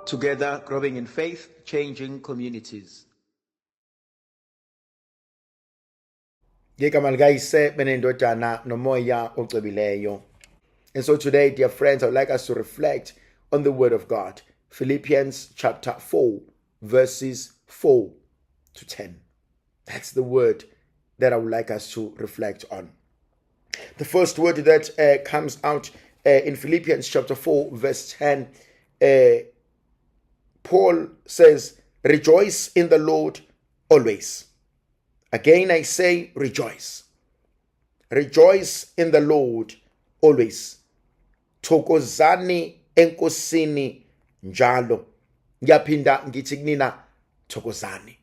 Together, growing in faith, changing communities. Ngegama likayise benendodana nomoya ocebileyo. And so today, dear friends, I would like us to reflect on the word of God. Philippians chapter 4, verses 4 to 10. That's the word that I would like us to reflect on. The first word that comes out in Philippians chapter 4, verse 10, Paul says, rejoice in the Lord always. Again, I say, rejoice. Rejoice in the Lord always. Thokozani enkosini njalo. Ngiyaphinda ngithi kunina thokozani.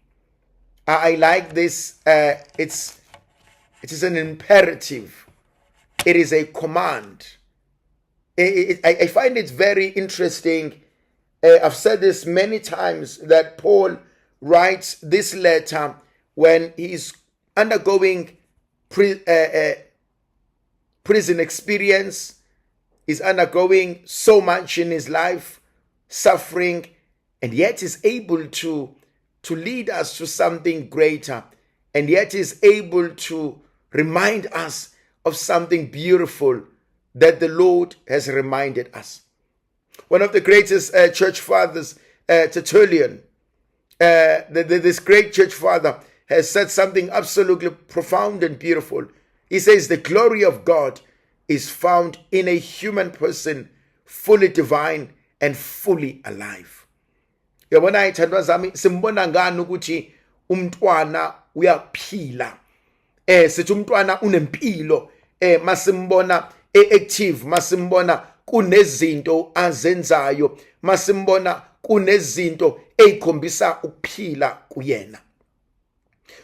I like this. It is an imperative. It is a command. I find it very interesting. I've said this many times that Paul writes this letter when he's undergoing prison experience. He's undergoing so much in his life, suffering, and yet is able to lead us to something greater, and yet is able to remind us of something beautiful that the Lord has reminded us. One of the greatest church fathers, Tertullian, this great church father, has said something absolutely profound and beautiful. He says, the glory of God is found in a human person, fully divine and fully alive. Yabona ithandwa zami, simbona ngani ukuthi umntwana uyaphila. Sithi umntwana unempilo, masimbona active, masimbona kunezinto azenzayo, masimbona kunezinto ezikhombisa ukuphila kuyena.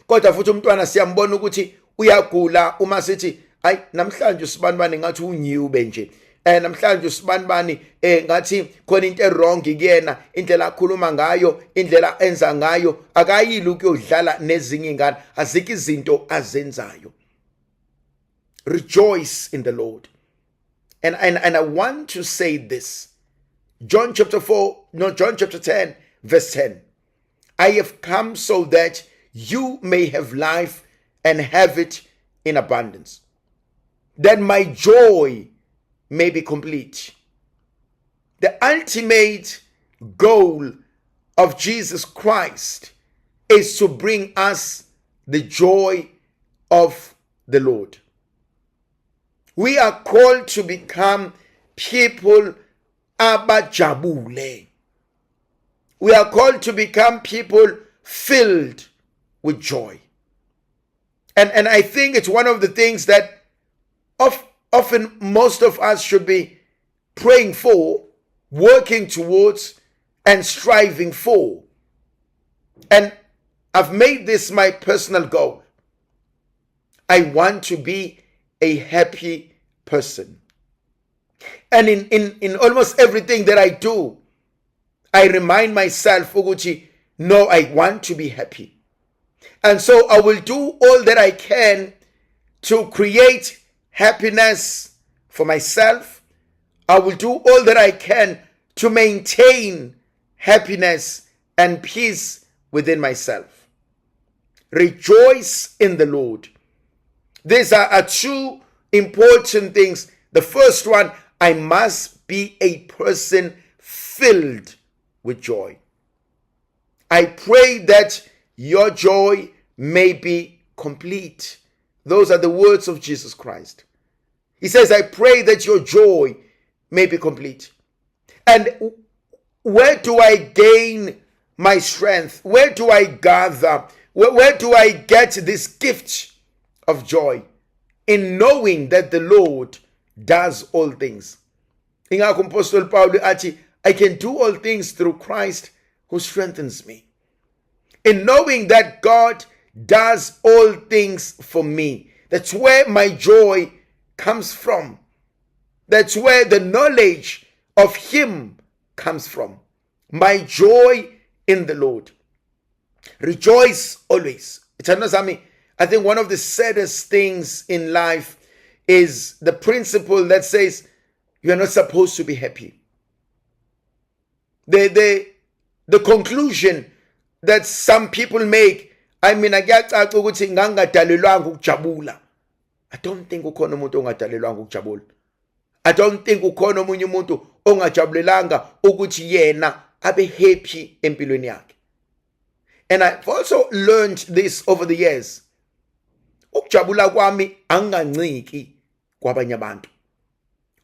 Kodwa futhi umntwana siyambona ukuthi uyagula uma sithi ay namhlanje usibanibani ngathi unyiwe nje. Namhlanje usibanibani ngathi khona into wrong kuyena, indlela akhuluma ngayo, indlela enza ngayo, akayili ukuyodlala nezinye ingane, azikho izinto azenzayo. Rejoice in the Lord. And I want to say this. John chapter 10, verse 10. I have come so that you may have life and have it in abundance, that my joy may be complete. The ultimate goal of Jesus Christ is to bring us the joy of the Lord. We are called to become people abajabule. We are called to become people filled with joy. And I think it's one of the things that often most of us should be praying for, working towards, and striving for. And I've made this my personal goal. I want to be a happy person. And in almost everything that I do, I remind myself, Uguchi, no, I want to be happy. And so I will do all that I can to create happiness for myself. I will do all that I can to maintain happiness and peace within myself. Rejoice in the Lord. These are two important things. The first one, I must be a person filled with joy. I pray that your joy may be complete. Those are the words of Jesus Christ. He says, I pray that your joy may be complete. And where do I gain my strength? Where do I gather? Where do I get this gift of joy? In knowing that the Lord does all things. Ingakho Apostle Paul athi, I can do all things through Christ who strengthens me. In knowing that God does all things for me. That's where my joy comes from. That's where the knowledge of Him comes from. My joy in the Lord. Rejoice always. I think one of the saddest things in life is the principle that says you are not supposed to be happy. the conclusion that some people make, I mean, akuyacaca ukuthi ngangadalelwanga ukujabula. I don't think ukhona umuntu ongadalelwanga ukujabula. I don't think ukhona omunye umuntu ongajabulelanga ukuthi yena abe happy empilweni yakhe. And I've also learned this over the years. Ukujabula kwami anganciki kwabanye abantu.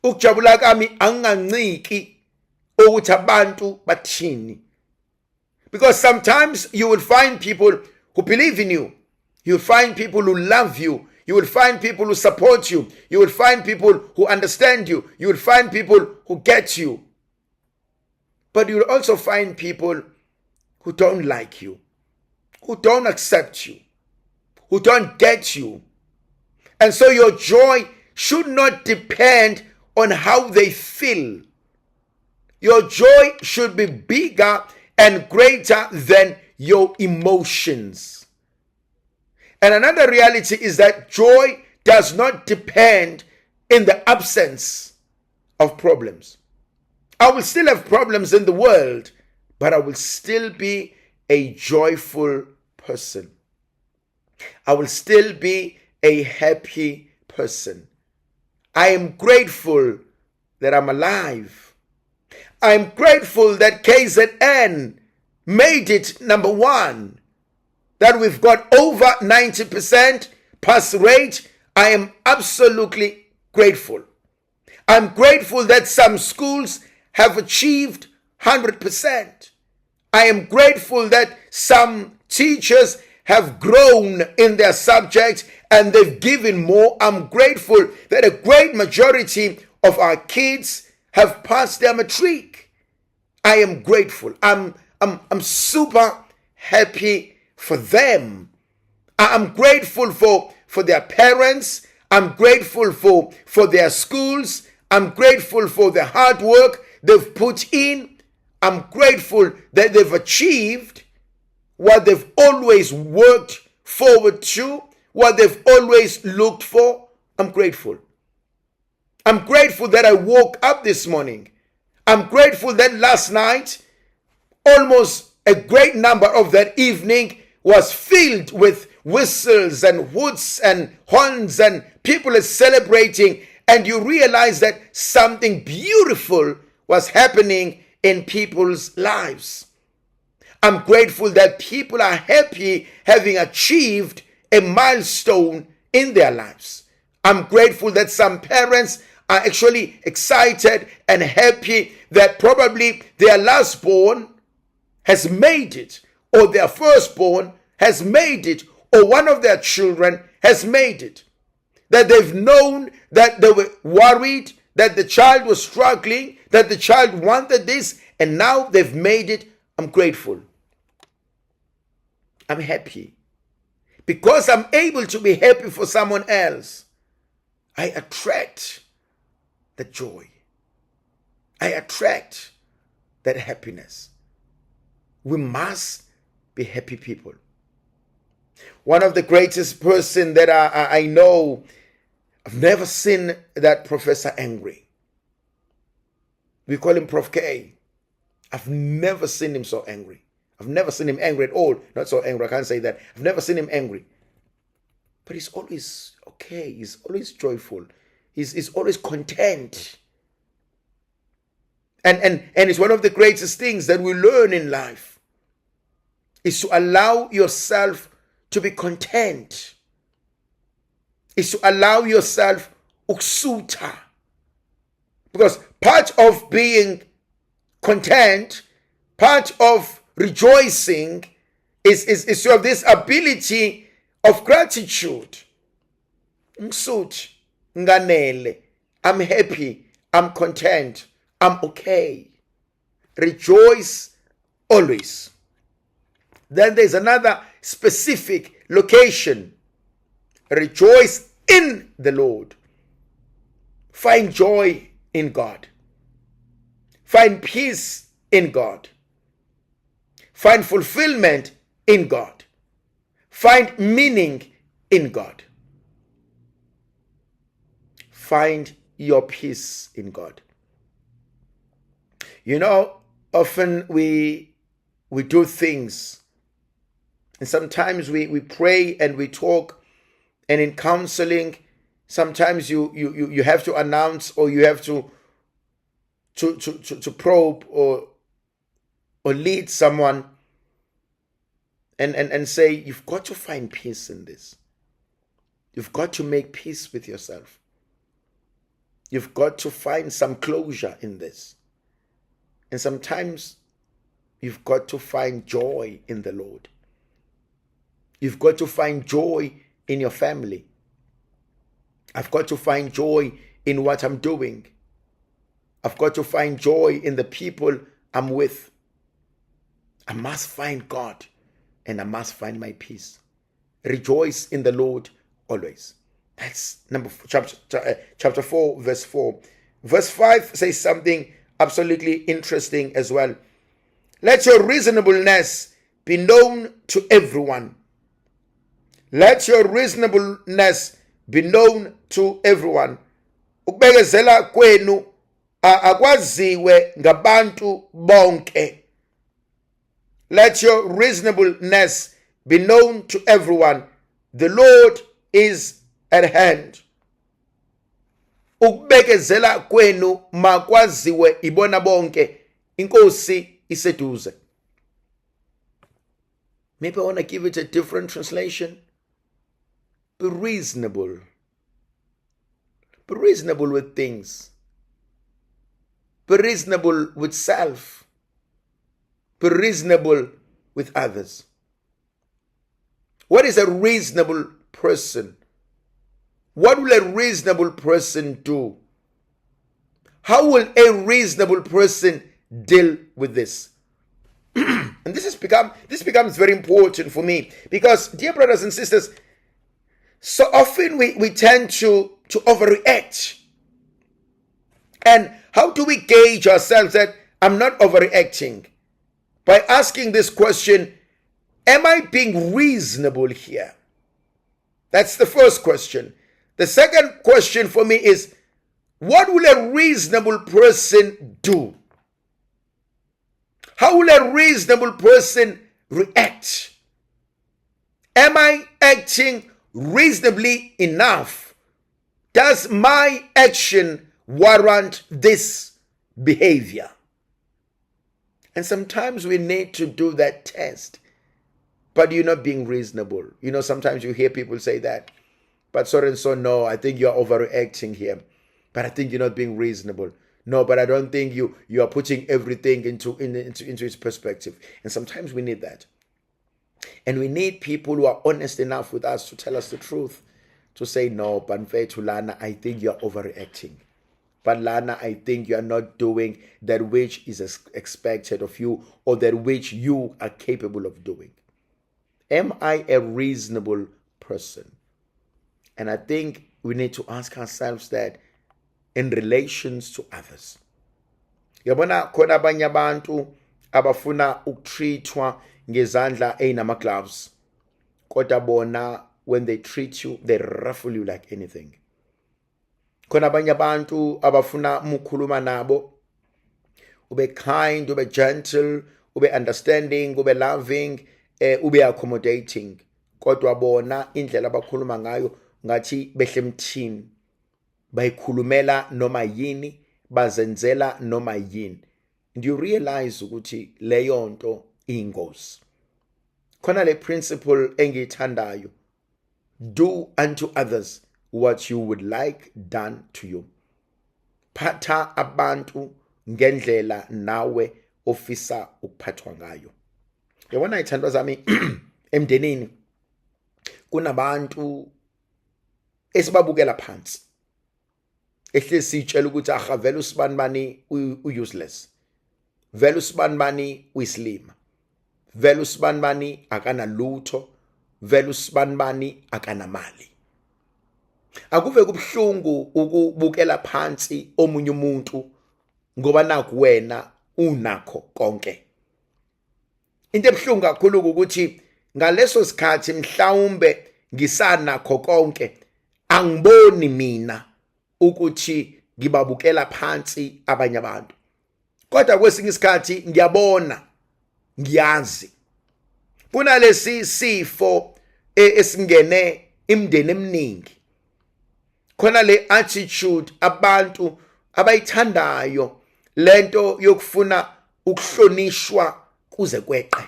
Ukujabula kwami anganciki ukuthi abantu bathini. Because sometimes you will find people who believe in you. You will find people who love you. You will find people who support you. You will find people who understand you. You will find people who get you. But you will also find people who don't like you, who don't accept you, who don't get you. And so your joy should not depend on how they feel. Your joy should be bigger and greater than your emotions. And another reality is that joy does not depend in the absence of problems. I will still have problems in the world, but I will still be a joyful person. I will still be a happy person. I am grateful that I'm alive. I'm grateful that KZN made it number one, that we've got over 90% pass rate. I am absolutely grateful. I'm grateful that some schools have achieved 100%. I am grateful that some teachers have grown in their subject and they've given more. I'm grateful that a great majority of our kids have passed their matric. I am grateful. I'm super happy for them. I'm grateful for their parents. I'm grateful for their schools. I'm grateful for the hard work they've put in. I'm grateful that they've achieved what they've always worked forward to, what they've always looked for. I'm grateful. I'm grateful that I woke up this morning. I'm grateful that last night, almost a great number of that evening was filled with whistles and hoots and horns and people are celebrating, and you realize that something beautiful was happening in people's lives. I'm grateful that people are happy having achieved a milestone in their lives. I'm grateful that some parents are actually excited and happy that probably their last born has made it, or their firstborn has made it, or one of their children has made it. That they've known that they were worried, that the child was struggling, that the child wanted this, and now they've made it. I'm grateful. I'm happy. Because I'm able to be happy for someone else, I attract the joy. I attract that happiness. We must be happy people. One of the greatest person that I know, I've never seen that professor angry. We call him Prof K. I've never seen him so angry. I've never seen him angry at all. Not so angry, I can't say that. I've never seen him angry. But he's always okay. He's always joyful. He's always content. And it's one of the greatest things that we learn in life is to allow yourself to be content. Is to allow yourself uksuta. Because part of being content, part of rejoicing is to have this ability of gratitude. Ngisuthi, nganele, I'm happy, I'm content, I'm okay. Rejoice always. Then there's another specific location. Rejoice in the Lord. Find joy in God. Find peace in God. Find fulfillment in God. Find meaning in God. Find your peace in God. You know, often we do things, and sometimes we pray and we talk, and in counseling, sometimes you have to announce, or you have to probe or lead someone and say, you've got to find peace in this. You've got to make peace with yourself. You've got to find some closure in this. And sometimes you've got to find joy in the Lord. You've got to find joy in your family. I've got to find joy in what I'm doing. I've got to find joy in the people I'm with. I must find God, and I must find my peace. Rejoice in the Lord always. That's chapter 4, verse 4. Verse 5 says something absolutely interesting as well. Let your reasonableness be known to everyone. Let your reasonableness be known to everyone. Ukubekezela kwenu akwaziwe ngabantu bonke. Let your reasonableness be known to everyone. The Lord is at hand. Ukubekezela kwenu makwaziwe ibona bonke. Inkosi iseduze. Maybe I want to give it a different translation. Be reasonable. Be reasonable with things. Be reasonable with self. Be reasonable with others. What is a reasonable person? What will a reasonable person do? How will a reasonable person deal with this? And this becomes very important for me, because, dear brothers and sisters, so often we tend to overreact. And how do we gauge ourselves that I'm not overreacting? By asking this question, am I being reasonable here? That's the first question. The second question for me is, what will a reasonable person do? How will a reasonable person react? Am I acting reasonably enough? Does my action warrant this behavior? And sometimes we need to do that test. But you're not being reasonable. You know, sometimes you hear people say that. But so and so, no, I think you're overreacting here. But I think you're not being reasonable. No, but I don't think you are putting everything into its perspective. And sometimes we need that. And we need people who are honest enough with us to tell us the truth. To say, no, Banfethu Lana, I think you're overreacting. But Lana, I think you are not doing that which is expected of you, or that which you are capable of doing. Am I a reasonable person? And I think we need to ask ourselves that in relations to others. Yabona khona abanye abantu abafuna ukutreatwa ngezandla einama gloves. Kodwa bona, when they treat you, they ruffle you like anything. Khona abanye abantu abafuna umukhuluma nabo, ube kind, ube gentle, ube understanding, ube loving, ube accommodating. Kodwa bona indlela abakhuluma ngayo ngathi behle emthini. Bayikhulumela noma yini, bazenzela noma yini. Do you realize ukuthi leyo nto ingozi? Khona le principle engiyithandayo. Do unto others what you would like done to you. Phatha abantu ngendlela nawe ofisa ukuphathwa ngayo. Yabona ithandwa zami emndenini kunabantu esibabukela phansi. Ehle sitshela ukuthi aha vele usibanibani useless. Vele usibanibani uyislima. Vele usibanibani akana lutho. Vele usibanibani akana mali. Akuve kubhlungu ukubukela phansi omunye umuntu ngoba naku wena unakho konke. Into ebhlungu kakhulu ukuthi ngaleso sikhathi mhlawumbe ngisanakho konke, angiboni mina ukuthi ngibabukela phansi abanye abantu. kodwa kwesinye isikhathi ngiyabona, ngiyazi kunalesi sifo esingene imndeni eminingi, khona le attitude abantu abayithandayo, lento yokufuna ukuhlonishwa kuze kweqe.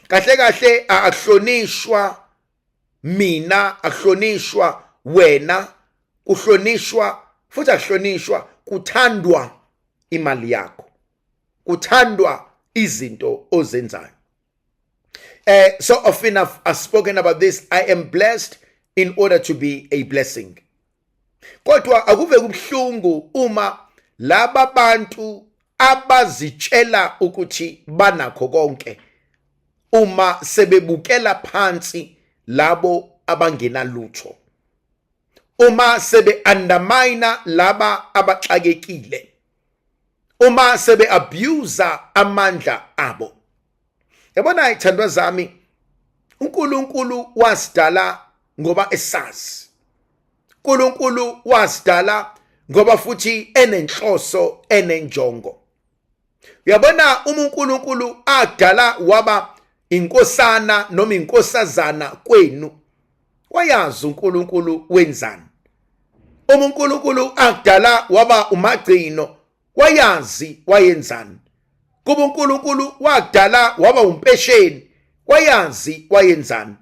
Kahle kahle akuhlonishwa mina, akuhlonishwa wena, kuhlonishwa futhi akuhlonishwa kuthandwa imali yakho, kuthandwa izinto ozenzayo. So often I've spoken about this. I am blessed in order to be a blessing. Kodwa akuve kubhlungu uma laba bantu abazitshela ukuthi banakho konke uma sebebukela phansi labo abangenalutho, uma sebe undermine laba abaxakekile, uma sebe abuse amandla abo. Yabona ithandwa zami, uNkulunkulu wasidala ngoba esazi. uNkulunkulu wasidala ngoba futhi enenhloso, enenjongo. Uyabona uNkulunkulu adala waba inkosana noma inkosazana kwenu, wayazi uNkulunkulu wenzani. uNkulunkulu adala waba umagcino, wayazi wayenzani. Kuba uNkulunkulu wadala waba umpesheni, wayazi wayenzani.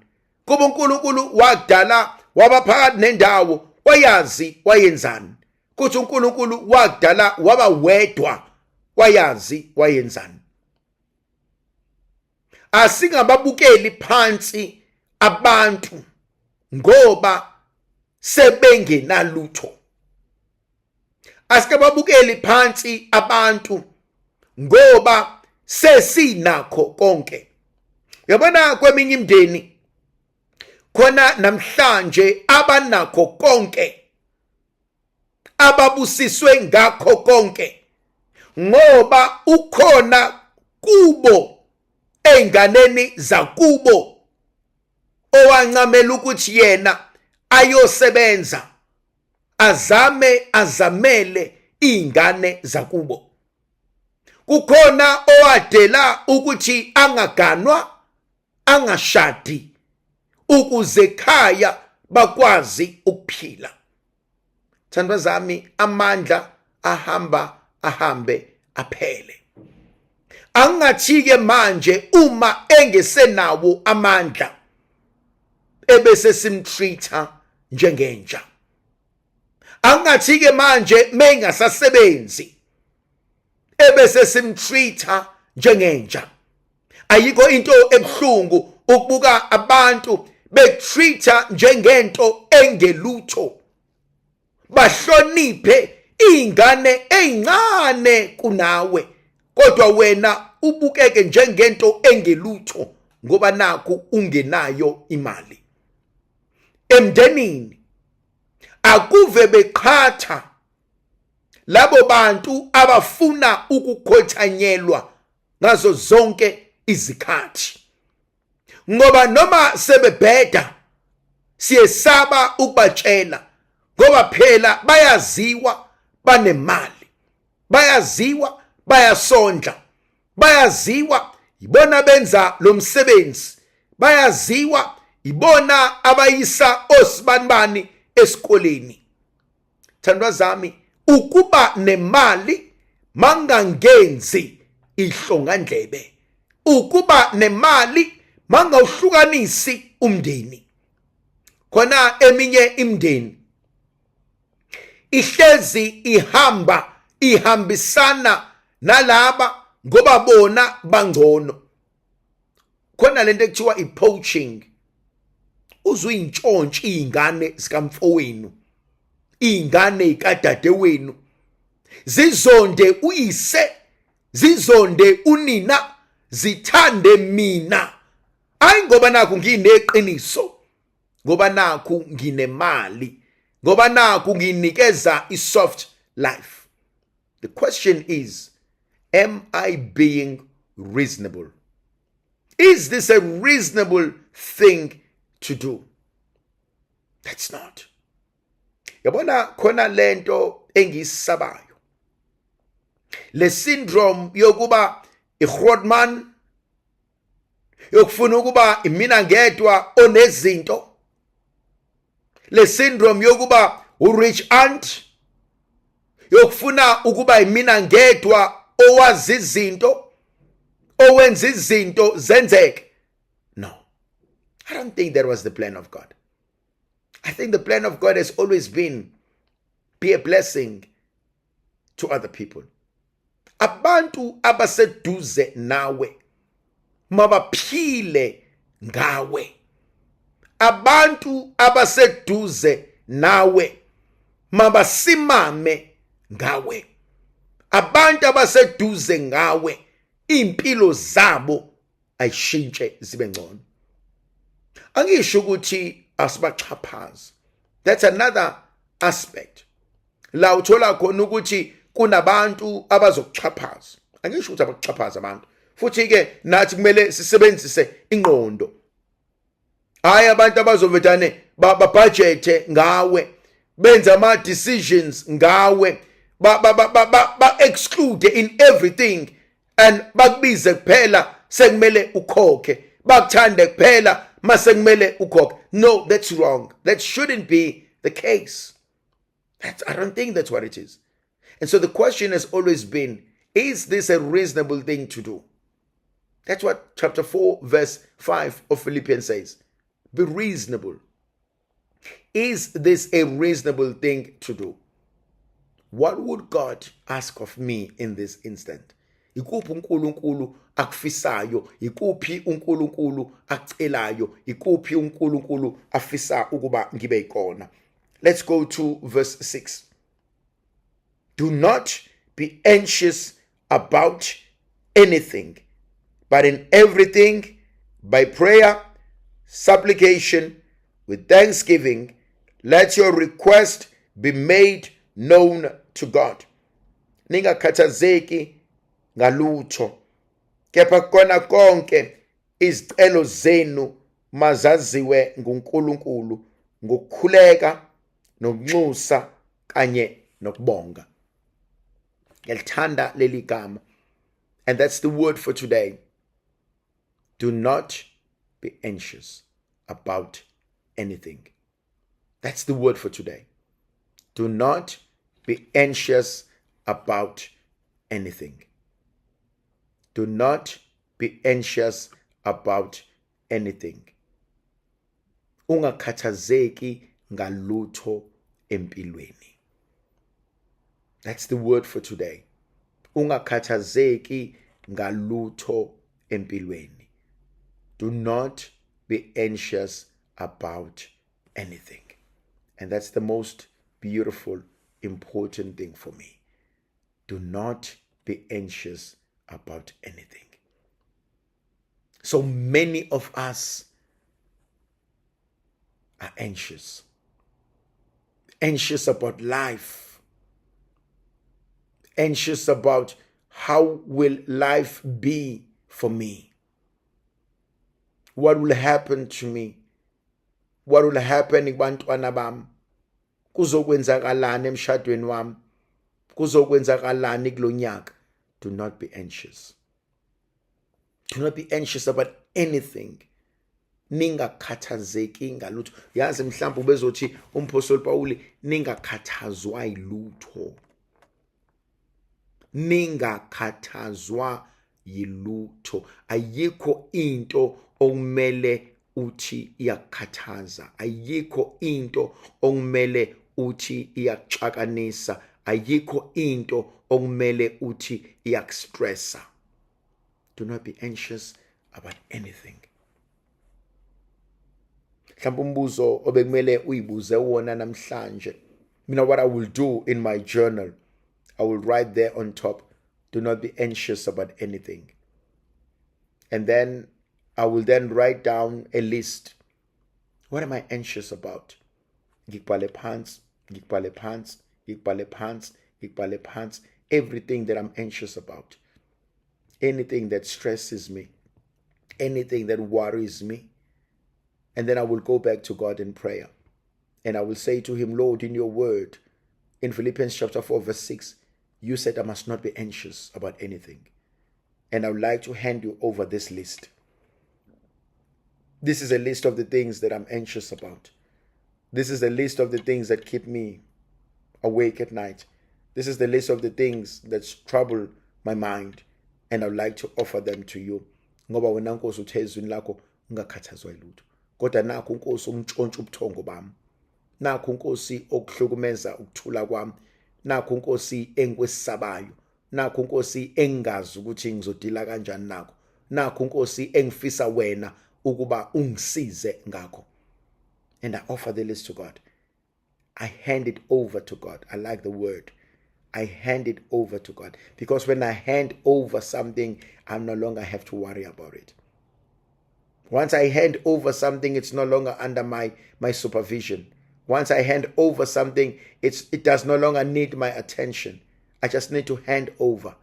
Kuba uNkulunkulu wadala waba phakathi nendawo, wayazi wayenzani. Kuthi uNkulunkulu wadala waba wedwa, wayazi wayenzani. Asingababukeli phansi abantu ngoba sebengenalutho. Asikababukeli phansi abantu ngoba sesinakho konke. Yabona kweminye imndeni khona namhlanje abanakho konke, ababusiswe ngakho konke, ngoba ukhona kubo einganeni zakubo owancamela ukuthi yena ayosebenza azamele ingane zakubo. Kukhona owadela ukuthi angaganwa, angashadi, ukuze ekhaya bakwazi ukuphila. Thandwa zami, amandla ahambe aphele. Angathi-ke manje uma engesenawo amandla ebese simtreata njengenja. Angathi-ke manje mengasasebenzi ebese simtreata njengenja. Ayikho into ebhlungu ukubuka abantu betreata njengento engelutho, bahloniphe ingane ezincane kunawe, kodwa wena ubukeke njengento engelutho ngoba naku ungenayo imali. Emndenini akuve beqhatha labo bantu abafuna ukukhothanyelwa ngazo zonke izikhathi, ngoba noma sebebheda siyesaba ukubatshela, ngoba phela bayaziwa banemali, bayaziwa bayasondla, bayaziwa ibona benza lo msebenzi, bayaziwa ibona abayisa osibanibani esikoleni. Thandwa zami, ukuba nemali mangangenzi ihlongandlebe, ukuba nemali mangawuhlukanisi umndeni. Khona eminye imndeni ihlezi ihambisana nalaba ngoba bona bangcono. Khona lento ekuthiwa i-poaching. Uzuyintshontshi izingane zikamfowenu, izingane zikadadewenu, zizonde uyise, zizonde unina, zithande mina. Hayi ngoba naku ngineqiniso, ngoba naku nginemali, ngoba naku nginikeza i-soft life. The question is, am I being reasonable? Is this a reasonable thing to do? That's not. Yabona khona lento engisabayo. Le syndrome yokuba iGrootman, yokufuna ukuba imina ngedwa onezinto, le syndrome yokuba urich aunt, yokufuna ukuba imina ngedwa owazi izinto, owenza izinto zenzeke. No, I don't think that was the plan of God. I think the plan of God has always been be a blessing to other people. Abantu abaseduze nawe mabaphile ngawe. Abantu abaseduze nawe mabasimame ngawe. Abantu abaseduze ngawe impilo zabo ayishintshe zibe ngcono. Angisho ukuthi asibachaphazi. That's another aspect. La uthola khona ukuthi kunabantu abazokuchaphaza. Angisho ukuthi abakuchaphaza abantu. Futhi ke nathi kumele sisebenzise ingqondo. Hayi abantu abazovetane babudgete ngawe, benza ama decisions ngawe, ba exclude in everything and bakubize kuphela sekumele ukhokhe, bakuthande kuphela masekumele ukhokhe. No, that's wrong. That shouldn't be the case. I don't think that's what it is. And so the question has always been, is this a reasonable thing to do? That's what chapter 4 verse 5 of Philippians says. Be reasonable. Is this a reasonable thing to do? What would God ask of me in this instant? Ikuphi uNkulunkulu akufisayo, ikuphi uNkulunkulu acelayo, ikuphi uNkulunkulu afisa ukuba ngibe ikona. Let's go to verse 6. Do not be anxious about anything, but in everything, by prayer, supplication, with thanksgiving, let your request be made known to God. Ningakhathazeki ngalutho, kepha kona konke izicelo zenu mazaziwe nguNkulunkulu ngokukhuleka nokunxusa kanye nokubonga. Ngiyalithanda leli gama. And that's the word for today. Do not be anxious about anything. That's the word for today. Do not be anxious about anything. Do not be anxious about anything. Ungakhathazeki ngalutho empilweni. That's the word for today. Ungakhathazeki ngalutho empilweni. Do not be anxious about anything. And that's the most beautiful, important thing for me. Do not be anxious about anything. So many of us are anxious. Anxious about life. Anxious about how will life be for me. What will happen to me? What will happen kubantwana bami? Kuzokwenzakalani emshadweni wami? Kuzokwenzakalani kulonyaka? Do not be anxious. Do not be anxious about anything. Ningakhathazeki ngalutho. Yazi mhlawumbe ubezothi umpostoli Pawuli, ningakhathazwa yilutho. Ningakhathazwa yilutho. Ayikho into okumele uthi iyakhathaza. Ayikho into okumele uthi iyakuxakanisa. Ayikho into okumele uthi iyakustressa. Do not be anxious about anything. Mhlawumbe umbuzo obekumele uyibuze wona namhlanje. Mina, what I will do in my journal, I will write there on top, do not be anxious about anything. And then I will then write down a list. What am I anxious about? Ngikubhale phansi, everything that I'm anxious about. Anything that stresses me, anything that worries me. And then I will go back to God in prayer. And I will say to him, Lord, in your word, in Philippians chapter 4 verse 6, you said I must not be anxious about anything. And I would like to hand you over this list. This is a list of the things that I'm anxious about. This is a list of the things that keep me awake at night. This is the list of the things that trouble my mind. And I would like to offer them to you. Ngoba wena Nkosi uthe ezwini lakho ungakhathazwa yilutho. Kodwa nakho Nkosi ungitshontsha ubuthongo bami. Nakho Nkosi okuhlukumeza ukuthula kwami. Nakho Nkosi engikwesabayo. Nakho Nkosi engazi ukuthi ngizodila kanjani nakho. Nakho Nkosi engifisa wena ukuba ungisize ngakho. And I offer the list to God. I hand it over to God. I like the word. I hand it over to God. Because when I hand over something, I no longer have to worry about it. Once I hand over something, it's no longer under my supervision. Once I hand over something, it does no longer need my attention. I just need to hand over.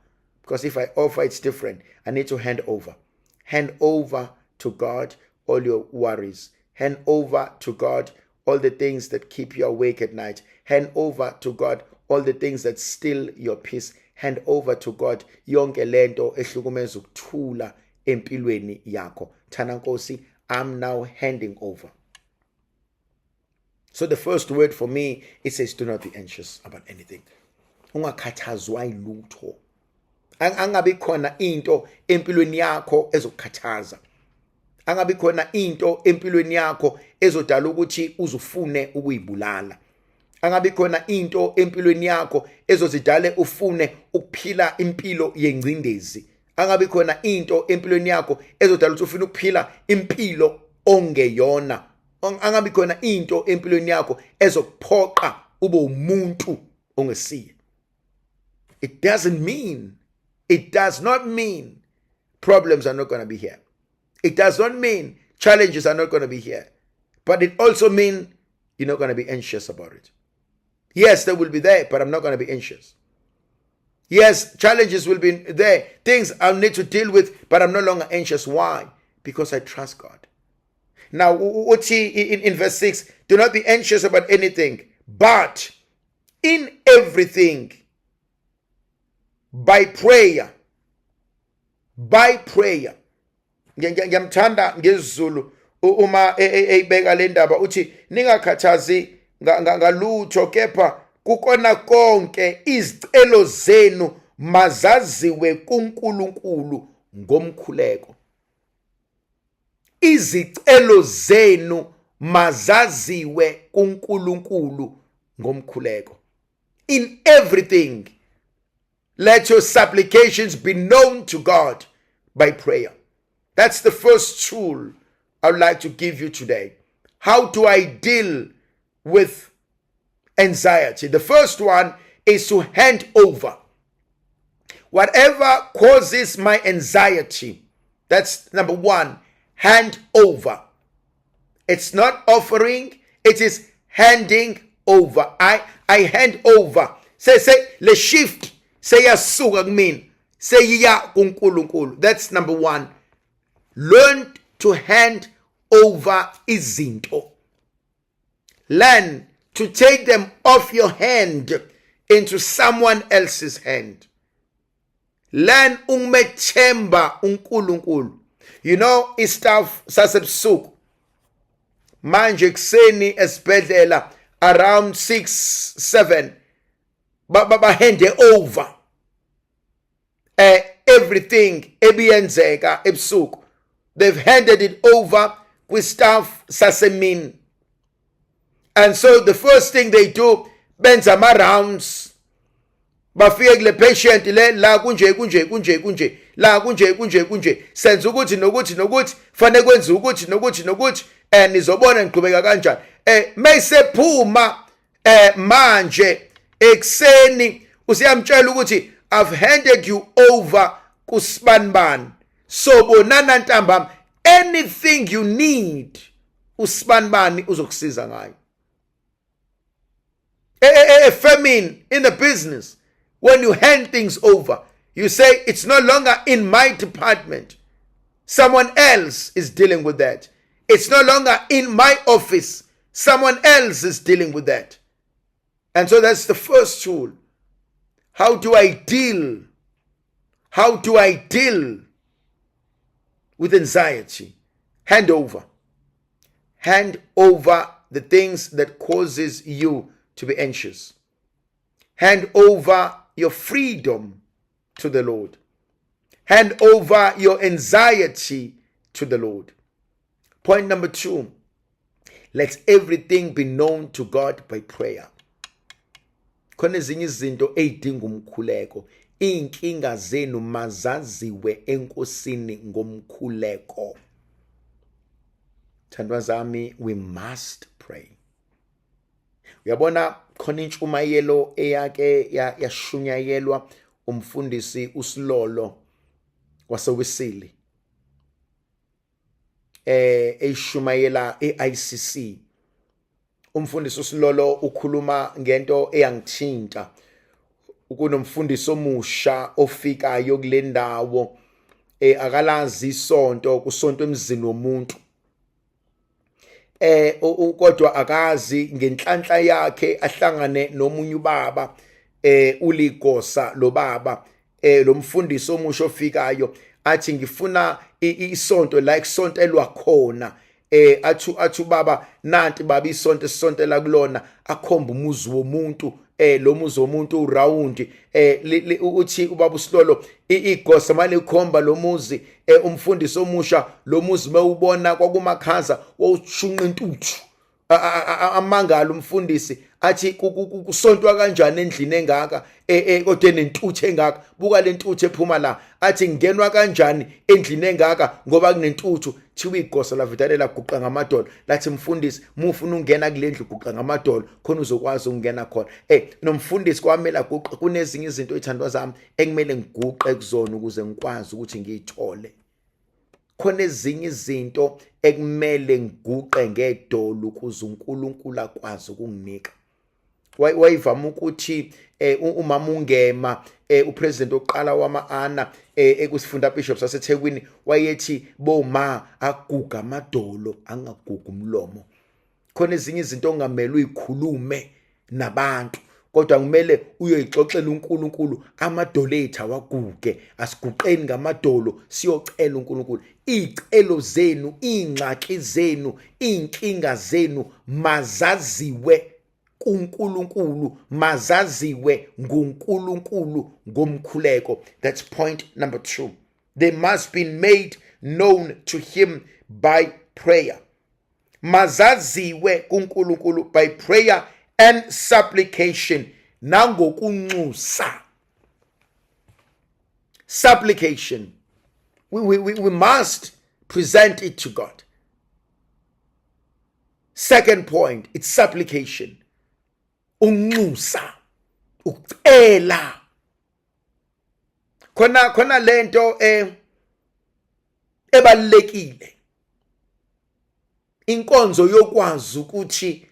Because if I offer, it's different. I need to hand over. Hand over to God all your worries. Hand over to God all the things that keep you awake at night. Hand over to God all the things that steal your peace. Hand over to God yonke lento ehlukumeza ukuthula empilweni yakho. Thana Nkosi, I'm now handing over. So the first word for me, it says, do not be anxious about anything. Ungakhathazwa yilutho. Angabi khona into empilweni yakho ezokukhathaza. Angabi khona into empilweni yakho ezodala ukuthi uzufune ukuyibulala. Angabi khona into empilweni yakho ezozidale ufune ukuphila impilo yengcindezi. Angabi khona into empilweni yakho ezodala ukuthi ufune ukuphila impilo ongeyona. Angabi khona into empilweni yakho ezokuphoqa ube umuntu ongesiye. It does not mean problems are not going to be here. It does not mean challenges are not going to be here. But it also means you're not going to be anxious about it. Yes, they will be there, but I'm not going to be anxious. Yes, challenges will be there. Things I'll need to deal with, but I'm no longer anxious. Why? Because I trust God. Now, what's he in verse 6? Do not be anxious about anything, but in everything, by prayer. Ngiyamthanda ngesiZulu uma ebeka le ndaba uthi ningakhathazi ngalutho kepha kukona konke izicelo zenu mazaziwe kuNkulunkulu ngomkhuleko. Izicelo zenu mazaziwe kuNkulunkulu ngomkhuleko. In everything, let your supplications be known to God by prayer. That's the first tool I would like to give you today. How do I deal with anxiety? The first one is to hand over. Whatever causes my anxiety, that's number one, hand over. It's not offering, it is handing over. I hand over. Say, le shift. Say yasuka kumina. Say ya kuNkulunkulu. That's number one. Learn to hand over izinto. Learn to take them off your hand into someone else's hand. Learn umethemba uNkulunkulu. You know, istaff sasebusuku. Manje kuseni esibhedlela around 6-7. Baba hand over. Everything ebiyenzeka ebusuku. They've handed it over with staff sasemini. And so the first thing they do, benza ama rounds. Bafike kule patient la kunje la kunje senza ukuthi nokuthi fanele kwenza ukuthi nokuthi nizobona ngiqhubeka kanjani. Mayisephuma manje ekseni usiyamtshela ukuthi I've handed you over kuSibanibani. So bonana ntambama, anything you need uSibanibani uzokusiza ngayo. A famine in the business, when you hand things over, you say it's no longer in my department. Someone else is dealing with that. It's no longer in my office. Someone else is dealing with that. And so that's the first tool. How do I deal? How do I deal with anxiety? Hand over. Hand over the things that causes you to be anxious. Hand over your freedom to the Lord. Hand over your anxiety to the Lord. Point number 2. Let everything be known to God by prayer. Khona ezinye izinto ezidinga umkhuleko. Inkinga zenu mazaziwe enkosini ngomkhuleko. Thandwa zami, we must pray. Uyabona khona intshumayelo eyake yashunyayelwa umfundisi uSilolo waseWesile. Eshumayela eICC. Umfundisi uSilolo ukhuluma ngento eyangithinta. Ukunomfundisi omusha ofikayo kule ndawo akalazi isonto kusonto emzini womuntu. Kodwa akazi ngenhlanhla yakhe ahlangane nomunye ubaba uligosa lo baba lo mfundisi omusha ofikayo athi ngifuna isonto la isonto elwakhona athu baba nanti baba isonto la kulona akhomba umuzi womuntu lo muzi womuntu uround uthi ubaba uSilolo igosa manje ikhomba lo muzi umfundisi omusha lo muzi mawubona kwakumakhaza wawushunqa intuthu amangalo umfundisi athi kusontwa kanjani endlini engaka kodwa enentuthu engaka buka le ntuthu ephuma la athi ngenwa kanjani endlini engaka ngoba kunentuthu thiwa igosa lavitalela guqa ngamadolo lathi mfundisi mufuna ungena kule ndlu guqa ngamadolo khona uzokwazi ukungena khona nomfundisi kwamela guqa kunezinye izinto ezithandwa zami ekumele ngiguqe kuzona ukuze ngikwazi ukuthi ngiyithole. Khona ezinye izinto ekumele ngiguqe ngedolo ukuze uNkulunkulu akwazi ukunginika. Wayivama ukuthi umama ungema upresident oqala wama-ana ekusifunda bishop saseThekwini wayethi boma aguga amadolo angaguga umlomo. Khona ezinye izinto ongamele uyikhulume nabantu kodwa kumele uyoyixoxela uNkulunkulu amadolo ethu awaguge asiguqeni ngamadolo siyocela uNkulunkulu icelo zenu ingxaki zenu inkinga zenu mazaziwe kuNkulunkulu mazaziwe nguNkulunkulu ngomkhuleko. That's point number 2. They must be made known to him by prayer. Mazaziwe kuNkulunkulu by prayer and supplication. Nangokunxusa. Supplication. We must present it to God. Second point, it's supplication. Unxusa. Ucela. Khona lento ebalekile. Inkonzo yokwazi ukuthi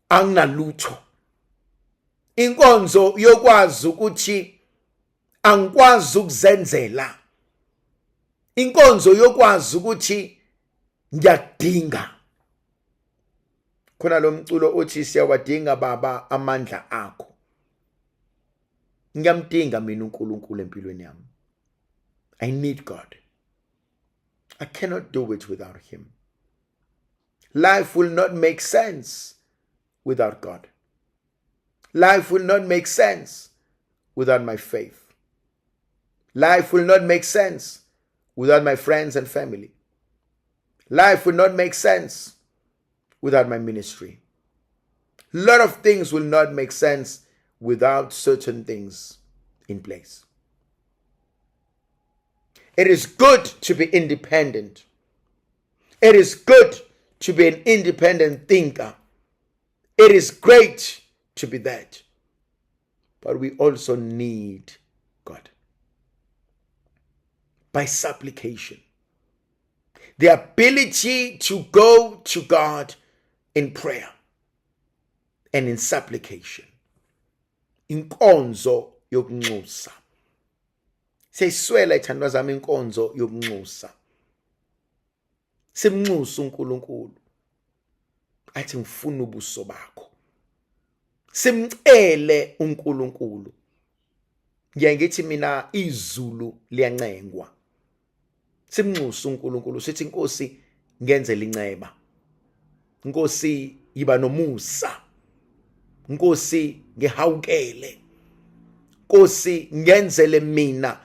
anginalutho. Inkonzo yokwazi ukuthi angikwazi ukuzenzela. Inkonzo yokwazi ukuthi ngiyadinga. Khona lo mculo othi siyawadinga baba amandla akho. Ngiyamdinga mina uNkulunkulu empilweni yami. I need God. I cannot do it without him. Life will not make sense without God. Life will not make sense without my faith. Life will not make sense without my friends and family. Life will not make sense without my ministry. A lot of things will not make sense without certain things in place. It is good to be independent. It is good to be an independent thinker. It is great to be that. But we also need God. By supplication. The ability to go to God in prayer and in supplication. Inkonzo yokunxusa. Seyiswela ithandwa zami inkonzo yokunxusa. Simnxusa uNkulunkulu. Athi ngifuna ubuso bakho. Simcele uNkulunkulu ngiye ngithi mina izulu liyancengwa. Simnxusa uNkulunkulu sithi Nkosi ngenzele inceba. Nkosi yiba nomusa. Nkosi ngihawukele. Nkosi ngenzele mina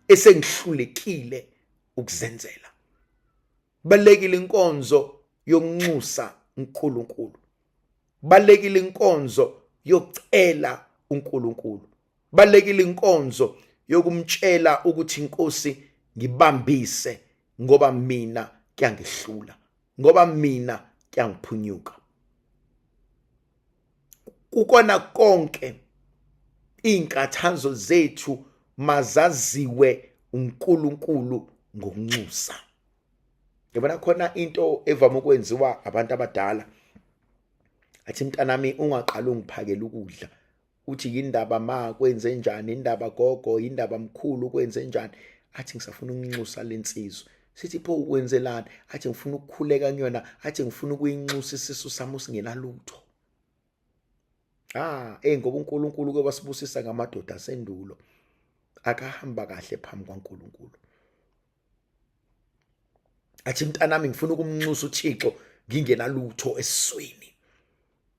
esengihlulekile ukuzenzela. Balekile inkonzo yokunxusa uNkulunkulu. Balekile inkonzo yokucela uNkulunkulu. Balekile inkonzo yokumtshela ukuthi Nkosi ngibambise ngoba mina kuyangihlula. Ngoba mina kuyangiphunyuka. Kukona konke inkathazo zethu mazaziwe uNkulunkulu ngokunxusa. Yabona khona into evama ukwenziwa abantu abadala. Athi mntanami ungaqala ungiphakela ukudla. Uthi yindaba ma kwenze njani, indaba gogo, indaba mkhulu kwenze njani. Athi ngisafuna ukunxusa lensizwe. Sithi pho ukwenzelani? Athi ngifuna ukukhuleka kuyona. Athi ngifuna ukuyinxusa isisu sami singenalutho. Ngoba uNkulunkulu ke wasibusisa ngamadoda asendulo. Akahamba kahle phambi kwaNkulunkulu. Athi mntanami ngifuna ukumnxusa uThixo ngingenalutho esiswini.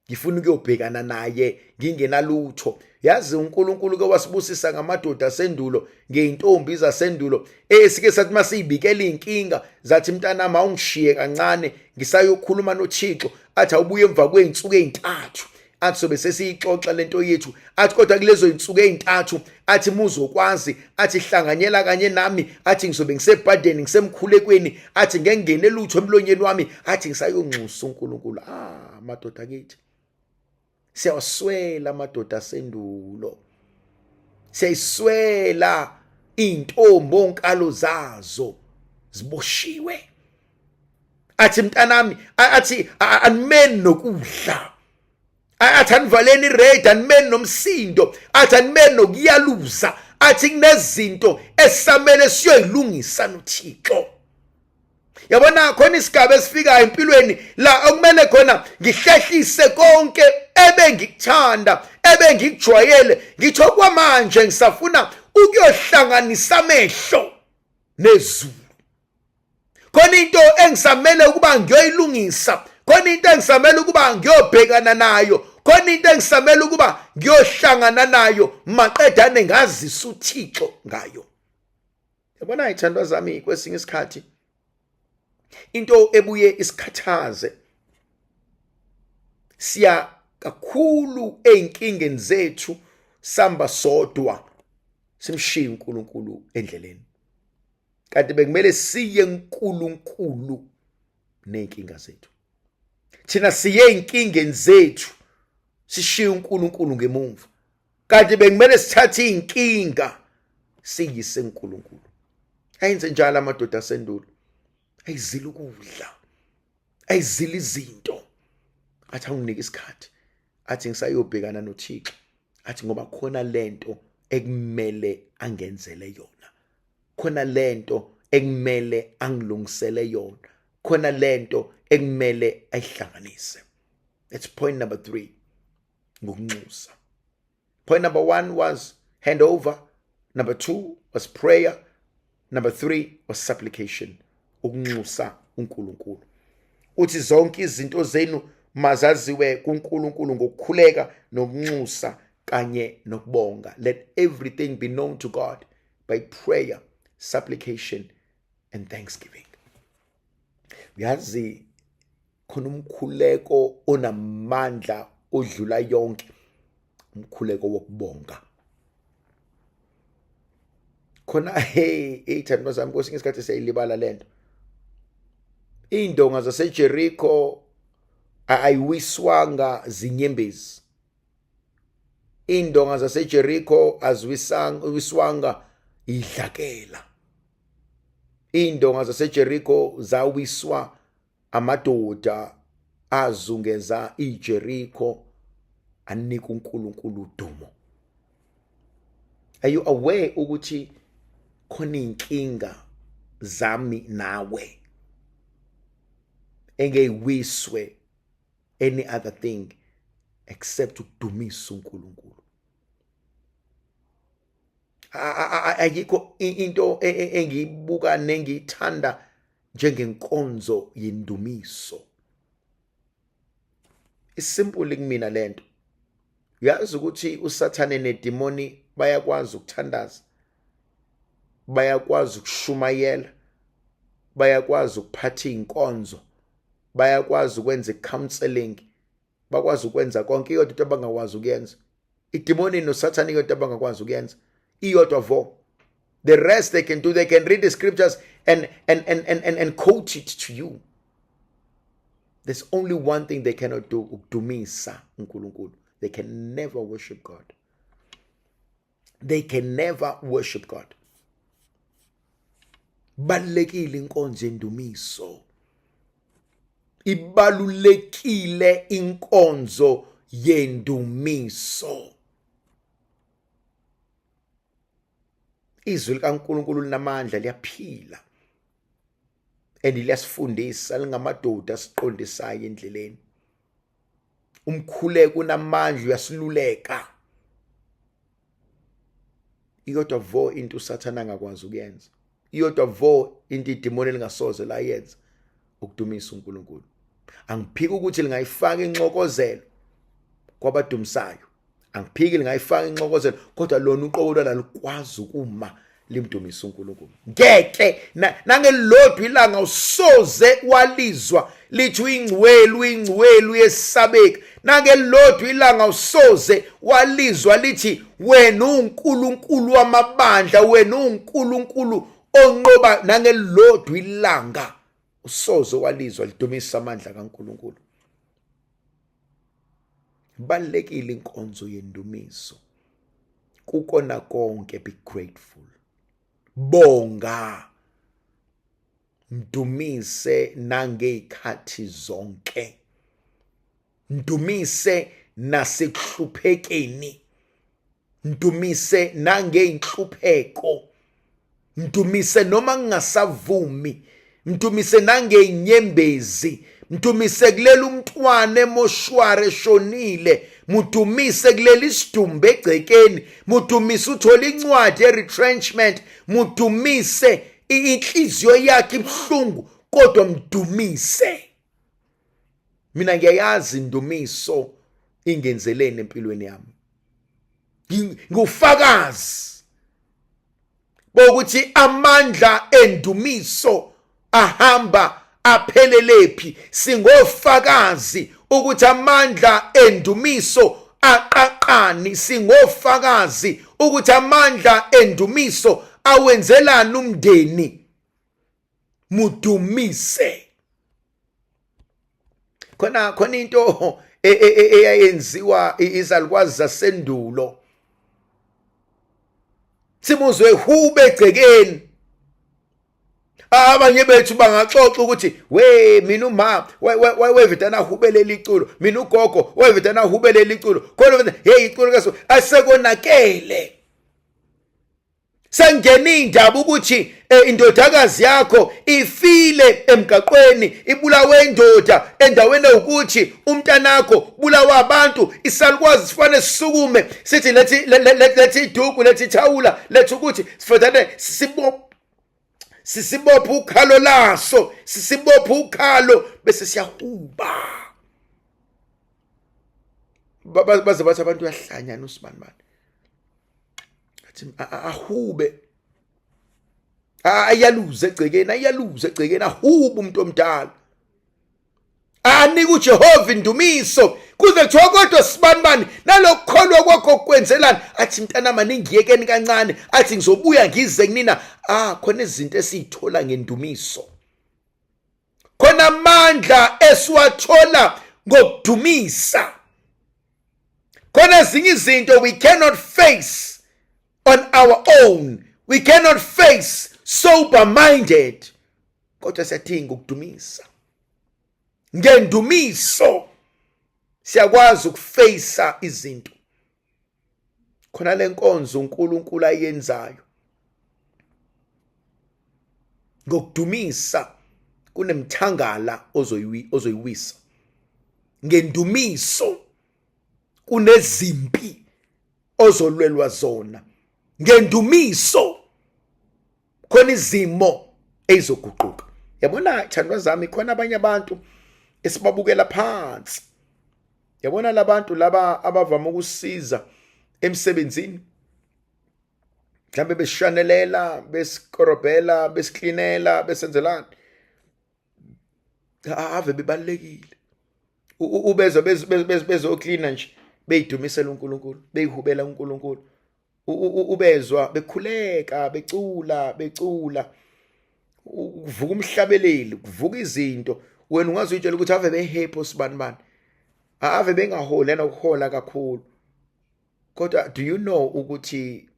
Ngifuna ukuyobhekana naye ngingenalutho. Yazi uNkulunkulu ke wasibusisa ngamadoda asendulo, ngeintombi zasendulo esike sathi masibikela inkinga zathi mntanami awungishiye kancane ngisayokhuluma noThixo. Athi awubuye emva kweinsuku ezintathu. Athi sobe sesiyixoxa lento yethu. Athi kodwa kulezo insuku ezintathu athi muzokwazi, athi hlanganyela kanye nami. Athi ngizobe ngisebhadeni ngisemkhulekweni. Athi ngeke ngene lutho emlonyeni wami. Athi ngisayonxusa uNkulunkulu. Madoda kithi siyawaswela amadoda asendulo. Siyiswela intombi onkalo zazo ziboshiwe. Athi mntanami athi animeni nokudla. Athi anivaleni iredi, animeni nomsindo. Athi animeni nokuyaluza. Athi kunezinto esamele siyoyilungisa noThixo. Yabona khona isigaba esifika empilweni la okumele khona ngihlehlise konke ebengikuthanda, ebengikujwayele. Ngitho kwamanje ngisafuna ukuyohlanganisa amehlo nezulu. Khona into engisamele ukuba ngiyoyilungisa. Khona into engisamele ukuba ngiyobhekana nayo. Khona into engisamele ukuba ngiyohlangana nayo maqedane ngazisa uThixo ngayo. Yabona ithandwa zami kwesinye isikhathi into ebuye isikhathaze. Siya kakhulu einkingeni zethu samba sodwa simshiye uNkulunkulu endleleni. Kanti bekumele siye uNkulunkulu nenkinga zethu. Thina siye einkingeni zethu sishiye uNkulunkulu ngemuva. Kanti bekumele sithathe inkinga siyise uNkulunkulu. Ayenze njalo amadoda asendulo. Ayizila ukudla. Ayizila izinto. Athi anginike isikhathi. Athi ngisayobhekana noThixo. Athi ngoba khona lento ekumele angenzele yona. Khona lento ekumele angilungisele yona. Khona lento ekumele ayihlanganise. That's point number 3. Ngokunxusa. Point number 1 was handover. Number 2 was prayer. Number 3 was supplication. Ukunxusa uNkulunkulu. Uthi zonke izinto zenu mazaziwe kuNkulunkulu ngokukhuleka nokunxusa kanye nokubonga. Let everything be known to God by prayer, supplication and thanksgiving. Uyazi khona umkhuleko onamandla odlula yonke, umkhuleko wokubonga. Khona ithandwa zami kwesinye isikhathi siyayilibala lento. Indonga zaseJericho ayiwiswanga zinyembezi. Indonga zaseJericho aziwiswanga idlakela. Indonga zaseJericho zawiswa amadoda azungeza iJericho anika uNkulunkulu udumo. Are you aware ukuthi khona inkinga zami nawe engeyiwiswe any other thing except ukudumisa uNkulunkulu? ayikho into engiyibuka nengiyithanda njengenkonzo yendumiso. Isimple kumina lento. Uyazi ukuthi uSathane nedemoni bayakwazi ukuthandaza, bayakwazi ukushumayela, bayakwazi ukuphatha inkonzo, bayakwazi ukwenza counseling, bakwazi ukwenza konke iyodwa into abangakwazi ukuyenza. Idemoni noSathane iyodwa abangakwazi ukuyenza. Iyodwa vo. The rest they can do, they can read the scriptures and quote it to you. There's only one thing they cannot do, ukudumisa uNkulunkulu. They can never worship God. They can never worship God. Balulekile inkonzo yendumiso. Ibalulekile inkonzo yendumiso. Izwi likaNkulunkulu linamandla, liyaphila. And liyasifundisa, lingamadoda asiqondisayo endleleni. Umkhuleko unamandla, uyasiluleka. Iyodwa vo into uSathane angakwazi ukuyenza. Iyodwa vo into idemoni lingasoze la yenza, ukudumisa uNkulunkulu. Angiphiki ukuthi lingayifaka inxokozelo kwabadumisayo. Angiphiki lingayifaka inxokozelo, kodwa lona uqobo lwalikwazi ukuma limdumisa uNkulunkulu. Ngeke nangelodwa ilanga usoze walizwa lithi uyingcwelu yesabeka. Nangelodwa ilanga usoze walizwa lithi wena uNkulunkulu wamabandla, wena uNkulunkulu onqoba. Nangelodwa ilanga usoze walizwa lidumisa amandla kaNkulunkulu. Balekile inkonzo yendumiso. Kukona konke be grateful. Bonga. Mdumise nangeyikhathi zonke. Mdumise nasekuhluphekeni. Mdumise nangeyinhlupheko. Mdumise noma ngingasavumi. Mdumise nangeynyembezi. Mdumise kuleli umntwana emoshware eshonile. Mudumise kuleli isidumbu egcekeni. Mudumise uthola incwadi retrenchment. Mudumise inhliziyo yakhe ibhlungu, kodwa mdumise. Mina ngiyayazi indumiso ingenzelene empilweni yami. Ngufakazi bokuthi amandla endumiso ahamba aphelelepi. Singofakazi ukuthi amandla endumiso aqaqani. Singofakazi ukuthi amandla endumiso awenzelana umndeni. Mudumise. Khona into eyayenziwa izalukwazi zasendulo. Simuzwe hube egcekeni. Abanye bethu bangaxoxa ukuthi we mina uma wevedana hubeleli iculo, mina ugogo wevedana hubeleli iculo, khona hey iculo kaso asekonakele. Sengena indaba ukuthi indodakazi yakho ifile emgaqweni, ibulawe indoda endaweni ukuthi umntanakho bulawa abantu. Isalukwazi sifane sisukume sithi lethi iduku, lethi thawula, lethi ukuthi sifodane sisibopha ukhalo laso, sisibopha ukhalo bese siyahuba. Baze bathi abantu uyahlanyana uSibanibani. Athi ahube. Ayaluze egcekeni, ahuba umuntu omdala. Anika uJehova indumiso. Kuze kuthiwa kodwa Sibanibani nalokukholwa kwakho kwenzelani. Athi mntanama ningiyekeni kancane, athi ngizobuya ngize kunina. Khona izinto esithola ngendumiso. Khona amandla esiwathola ngokudumisa. Khona ezinye izinto we cannot face on our own. We cannot face sober-minded. Kodwa siyadinga ukudumisa. Ngendumiso siyakwazi ukufacea izinto. Khona lenkonzo uNkulunkulu ayenzayo. Ngokudumisa kunemthangala ozoyiwisa. Ngendumiso kunezimpi ozolwelwa zona. ngendumiso khona izimo ezizoguquka. Yabona thandwa zami, khona abanye abantu esibabukela phansi. Yabona labantu laba abavama ukusiza emsebenzini, mhlambe besishanelela, besikorobhela, besiklinela, besenzelana, ave bebalekile. Ubezwa bezoklina nje, beyidumisela uNkulunkulu, beyihubela uNkulunkulu. Ubezwa bekhuleka, becula, kuvuka umhlabeleli, kuvuka izinto. Wena ungaze uyitshela ukuthi ave behappy sibanibani, ave bengaholi nokuhola kakhulu. Kodwa do you know ukuthi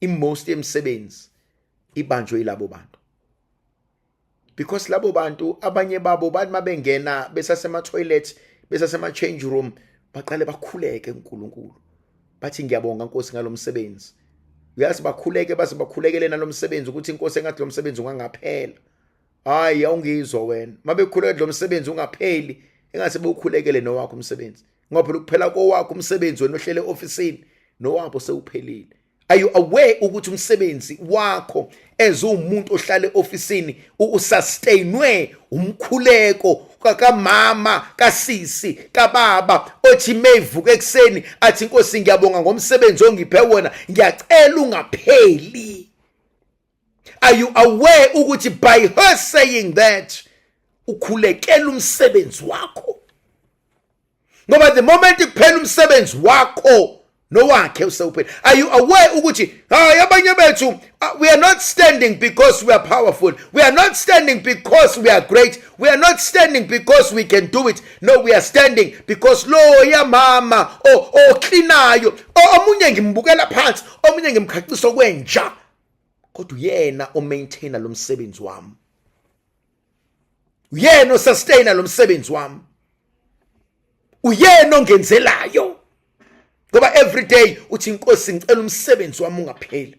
most emsebenzi ibanjwe yilabo bantu? Because labo bantu abanye babo bathi mabengena besasema toilet, besasema change room, baqale bakhuleke uNkulunkulu, bathi ngiyabonga Nkosi ngalomsebenzi. Uyazi bakhuleke baze bakhulekele nalomsebenzi ukuthi inkosi engathi lo msebenzi ungangaphela. Hayi awungizwa wena. Mabekhuleka lo msebenzi ungapheli, engase bewukhulekele nowakho umsebenzi. Ngoba phela kuphela kowakho umsebenzi wena ohlele officeini nowapho sewuphelile. Are you aware ukuthi umsebenzi wakho ezumuntu ohlale officeini usustainwe umkhuleko kaMama, kasisi, kababa othi mevuka ekseni athi Nkosi ngiyabonga ngomsebenzi ongiphe wona, ngiyacela ungapheli. Are you aware ukuthi by her saying that ukhulekela umsebenzi wakho? Ngoba the moment kuphela umsebenzi wakho nowakhe usewuphela. Are you aware ukuthi abanye bethu we are not standing because we are powerful, we are not standing because we are great, we are not standing because we can do it. No, we are standing because lo ya mama oklinayo omunye ngimbukela phansi, omunye ngimkhacisa kwenja, kodwa uyena o maintainer lo msebenzi wami, uyena o sustainer lo msebenzi wami, uyena ongenzelayo. Ngoba every day uthi Nkosi ngicela umsebenzi wami ungapheli.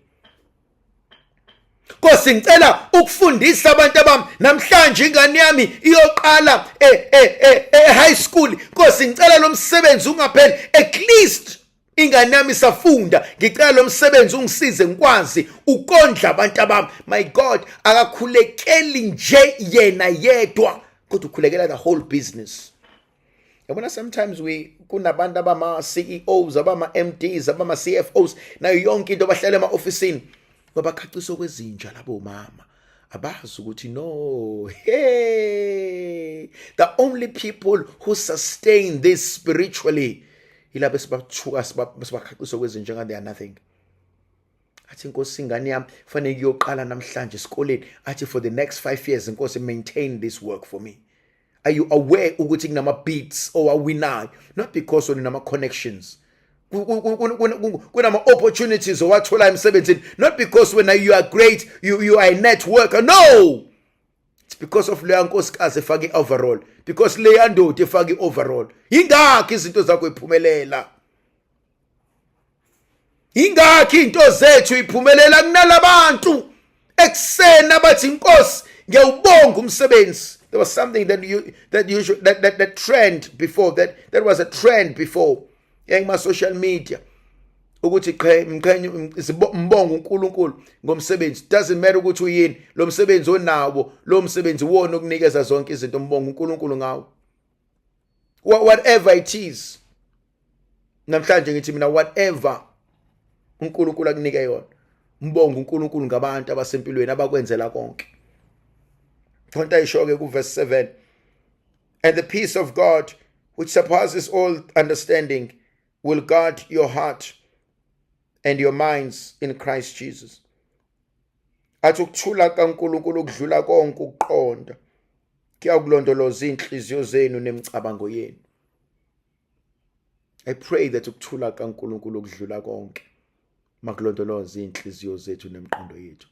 Nkosi ngicela ukufundisa abantu abami namhlanje ingane yami iyoqala high school. Nkosi ngicela lo msebenzi ungapheli. At least ingane yami isafunda, ngicela lo msebenzi ungisize ngikwazi ukondla abantu abami. My God, akakhulekeli nje yena yedwa, kodwa ukhulekela the whole business. Yabona sometimes kunabantu abama CEOs, abama MDs, abama CFOs, nayo yonke into bahlala ema-ofisini, ngoba khacisa kwezinja labo mama abazi ukuthi no, hey, the only people who sustain this spiritually yilabo esibathuka sibakhacisa kwezinja ngathi they are nothing. Athi Nkosi ingane yami fanele kuyoqala namhlanje esikoleni, athi for the next 5 years Nkosi maintain this work for me. Are you aware ukuthi kunama beats owawinayo? Not because unama connections, kunama opportunities owathola emsebenzini. Not because when you are great you are a networker. No, it's because of leya nkosikazi efake overall, because leya ndoda efake overall. Ingakho izinto zakho iphumelela, ingakho into zethu iphumelela kunalabantu eksena abathi Nkosi ngiyawubonga umsebenzi. There was something that trend before, that was a trend before my social media. Ukuthi mbonga uNkulunkulu ngomsebenzi. Doesn't matter ukuthi uyini, lo msebenzi onawo, lo msebenzi wona okunikeza zonke izinto, mbonga uNkulunkulu ngawo. Whatever it is. Namhlanje ngithi mina whatever uNkulunkulu akunike yona, mbonga uNkulunkulu ngabantu abasempilweni abakwenzela konke. Verse 7, and the peace of God, which surpasses all understanding, will guard your heart and your minds in Christ Jesus. Athi ukuthula kaNkulunkulu okudlula konke ukuqonda kuyakulondoloza inhliziyo zenu nemicabango yenu. I pray that ukuthula kaNkulunkulu okudlula konke makulondoloza inhliziyo zethu nemiqondo yethu.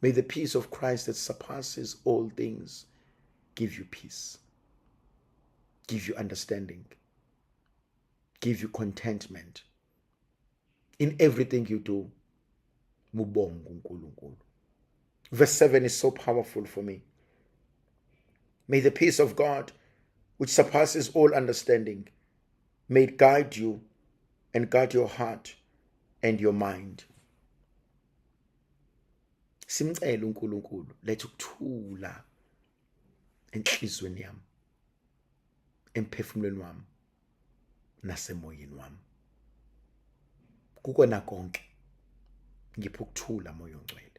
May the peace of Christ that surpasses all things give you peace, give you understanding, give you contentment in everything you do. Mubonga uNkulunkulu. Verse 7 is so powerful for me. May the peace of God, which surpasses all understanding, may it guide you and guard your heart and your mind simcela uNkulunkulu letha ukuthula enhlizweni yami, emphefumulweni wami nasemoyeni wami. Kukona konke ngipha ukuthula moya ongcwele.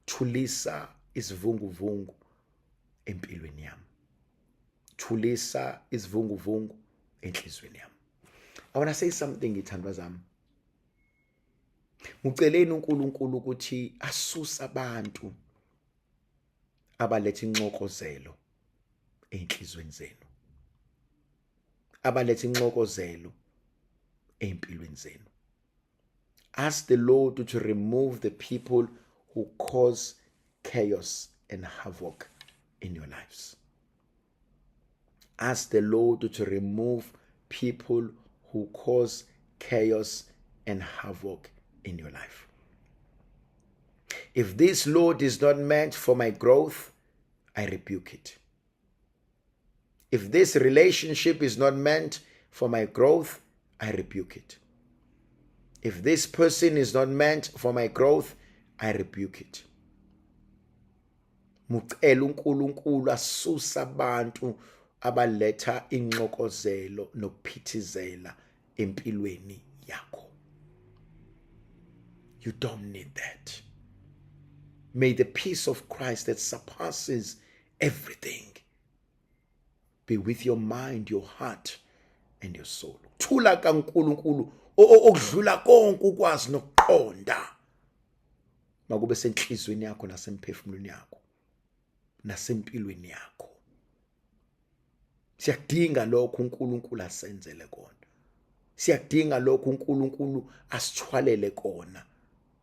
Thulisa isivunguvungu empilweni yami. Thulisa isivunguvungu enhlizweni yami. I want to say something, ithandwa zami. Uceleni uNkulunkulu ukuthi asuse abantu abaletha inxokozelo enhlizweni zenu, abaletha inxokozelo empilweni zenu. Ask the Lord to remove the people who cause chaos and havoc in your lives. Ask the Lord to remove people who cause chaos and havoc in your life. If this load is not meant for my growth, I rebuke it. If this relationship is not meant for my growth, I rebuke it. If this person is not meant for my growth, I rebuke it. Mucela uNkulunkulu asuse abantu abaletha inxokozelo nokuphithizela empilweni yakho. You don't need that. May the peace of Christ that surpasses everything be with your mind, your heart, and your soul. Thula kaNkulunkulu okudlula konke ukwazi nokuqonda makube senhlizweni yakho nasemphefumulweni yakho nasempilweni yakho. Siyadinga lokho uNkulunkulu asenzele kona. Siyadinga lokho uNkulunkulu asithwalele kona.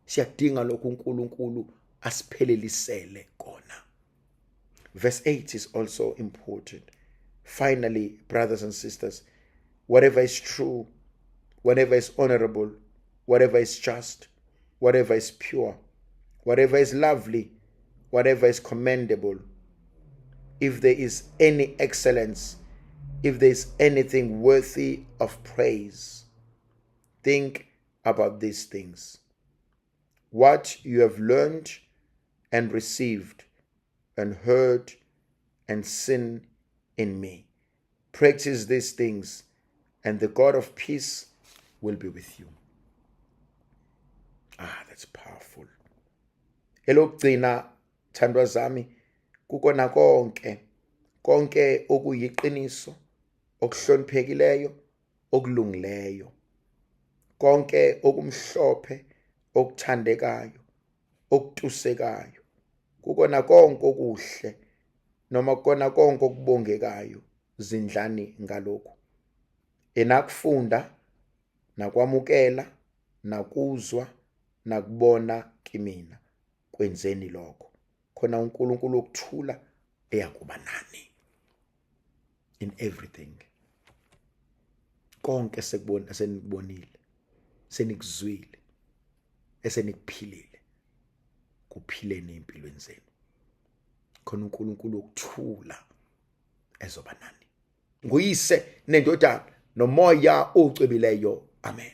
Siyadinga lokho uNkulunkulu asiphelelisele kona. Verse 8 is also important. Finally, brothers and sisters, whatever is true, whatever is honorable, whatever is just, whatever is pure, whatever is lovely, whatever is commendable, if there is any excellence, if there is anything worthy of praise, think about these things. What you have learned and received and heard and seen in me, practice these things, and the God of peace will be with you. That's powerful. Elokugcina, thandwa zami, kukona konke okuyiqiniso, okuhloniphekileyo, okulungileyo, konke okumhlophe, okuthandekayo, okutusekayo, kukona konke okuhle, noma kukona konke okubongekayo, zindlani ngalokho. Enakufunda, nakwamukela, nakuzwa, nakubona kimina, kwenzeni lokho. Khona uNkulunkulu okuthula eyakuba nani. In everything. Konke esenikubonile, senikuzwile, esenikuphilile, kuphileni empilweni zenu. Khona uNkulunkulu okuthula ezoba nani. Nguyise nendodana nomoya ocwebileyo. Amen.